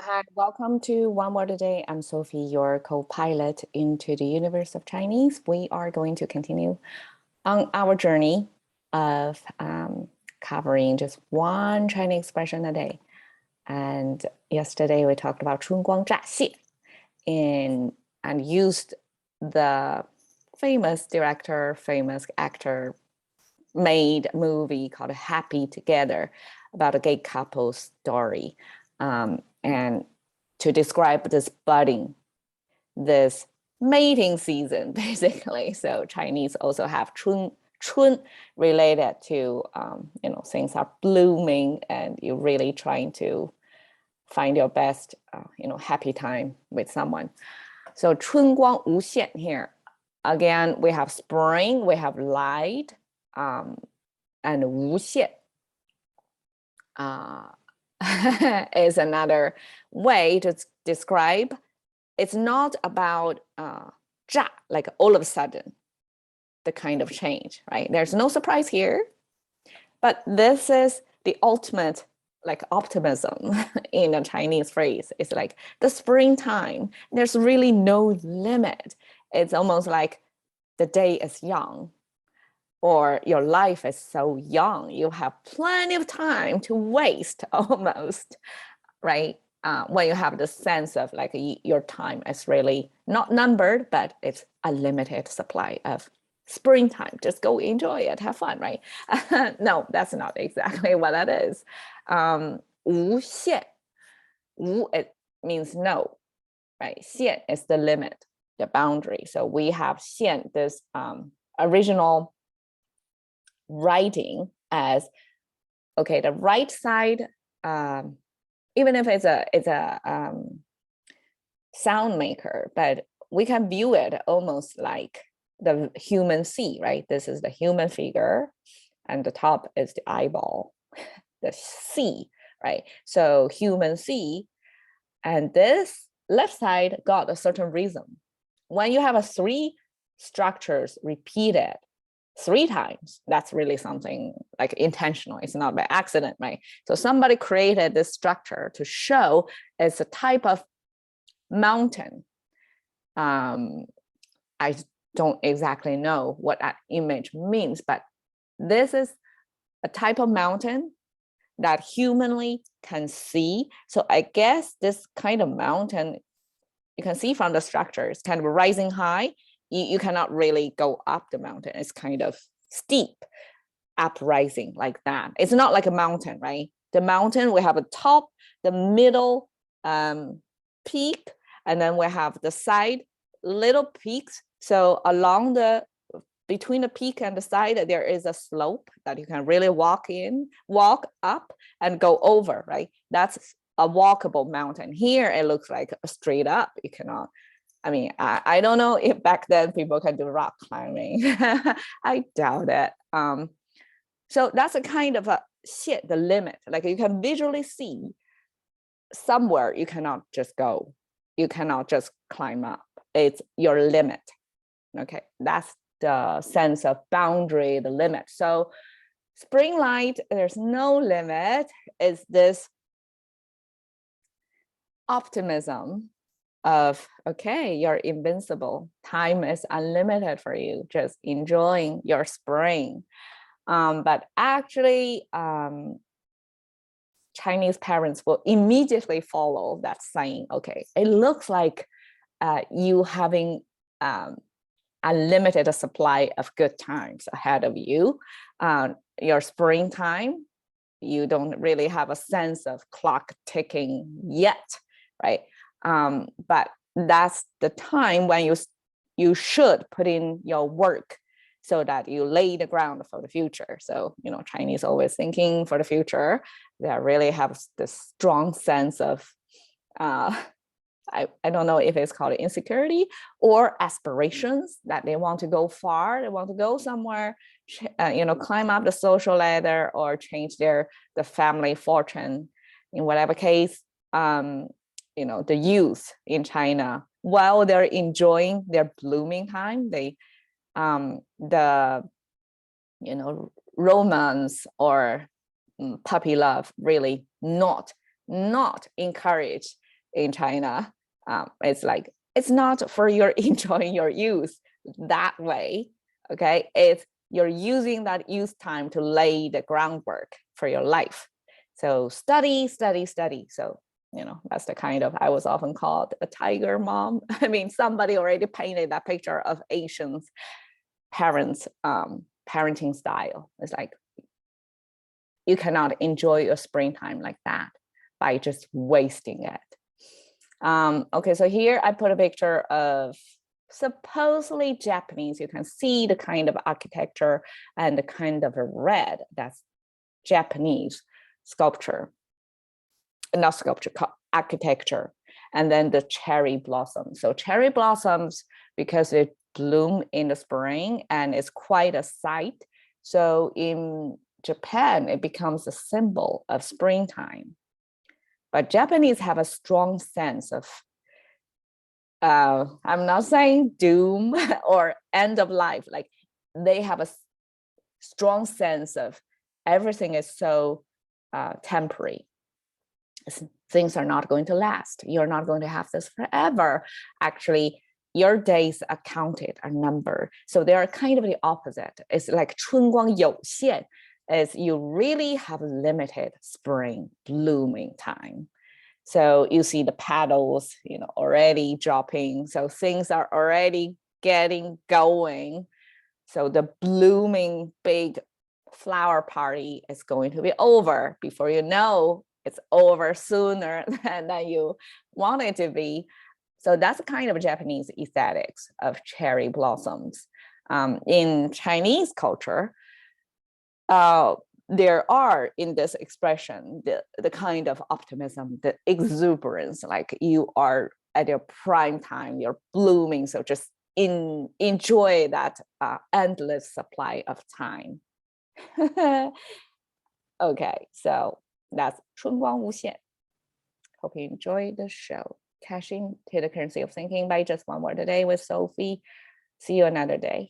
Hi, welcome to One Word a Day. I'm Sophie, your co-pilot into the universe of Chinese. We are going to continue on our journey of covering just one Chinese expression a day. And yesterday we talked about 春光乍泄and used the famous director, famous actor made a movie called Happy Together about a gay couple story. And to describe this budding, this mating season, basically. So Chinese also have 春 related to, things are blooming and you're really trying to find your best, happy time with someone. So 春光无限 here. Again, we have spring, we have light, and 无限. Is another way to describe. It's not about 炸, like all of a sudden, the kind of change, right? There's no surprise here, but this is the ultimate like optimism in a Chinese phrase. It's like the springtime, there's really no limit. It's almost like the day is young, or your life is so young, you have plenty of time to waste almost, right? When you have the sense of like your time is really not numbered, but it's a limited supply of springtime. Just go enjoy it, have fun, right? No, that's not exactly what that is. 无限, 无, it means no, right? 线 is the limit, the boundary. So we have 线, this original writing as, okay, the right side, even if it's a sound maker, but we can view it almost like the human C, right? This is the human figure, and the top is the eyeball, the C, right? So human C, and this left side got a certain rhythm. When you have three structures repeated 3 times, that's really something like intentional. It's not by accident, right? So somebody created this structure to show it's a type of mountain. I don't exactly know what that image means, but this is a type of mountain that humanly can see. So I guess this kind of mountain, you can see from the structure, it's kind of rising high. You cannot really go up the mountain. It's kind of steep, uprising like that. It's not like a mountain, right? The mountain, we have a top, the middle peak, and then we have the side little peaks. So along between the peak and the side, there is a slope that you can really walk up and go over, right? That's a walkable mountain. Here, it looks like straight up. You cannot, I mean, I don't know if back then people can do rock climbing. I doubt it. So that's a kind of a the limit. Like you can visually see somewhere you cannot just go. You cannot just climb up. It's your limit. Okay, that's the sense of boundary, the limit. So spring light, there's no limit, is this optimism of, okay, you're invincible. Time is unlimited for you, just enjoying your spring. But actually, Chinese parents will immediately follow that saying, okay, it looks like you having a limited supply of good times ahead of you. Your springtime, you don't really have a sense of clock ticking yet, right? But that's the time when you should put in your work so that you lay the ground for the future. So, Chinese always thinking for the future. They really have this strong sense of, I don't know if it's called insecurity or aspirations, that they want to go far, they want to go somewhere, climb up the social ladder or change the family fortune. In whatever case, the youth in China, while they're enjoying their blooming time, they the romance or puppy love really not encouraged in China. It's like, it's not for your enjoying your youth that way, okay? It's you're using that youth time to lay the groundwork for your life. So study, study, study. So, you know, that's the kind of, I was often called a tiger mom. I mean, somebody already painted that picture of Asian parents, parenting style. It's like, you cannot enjoy your springtime like that by just wasting it. Okay, so here I put a picture of supposedly Japanese. You can see the kind of architecture and the kind of a red, that's Japanese sculpture, not sculpture, architecture. And then the cherry blossoms. So cherry blossoms, because they bloom in the spring and it's quite a sight. So in Japan, it becomes a symbol of springtime. But Japanese have a strong sense of, I'm not saying doom or end of life, like they have a strong sense of everything is so temporary. Things are not going to last. You're not going to have this forever. Actually, your days are counted, are numbered. So they are kind of the opposite. It's like 春光有限, is you really have limited spring blooming time. So you see the petals, you know, already dropping. So things are already getting going. So the blooming big flower party is going to be over. Before you know, it's over sooner than you want it to be. So that's kind of Japanese aesthetics of cherry blossoms. In Chinese culture, there are in this expression the kind of optimism, the exuberance, like you are at your prime time, you're blooming. So just enjoy that endless supply of time. Okay, so that's 春光无限. Hope you enjoyed the show. Cashing to the currency of thinking by just one word a day with Sophie. See you another day.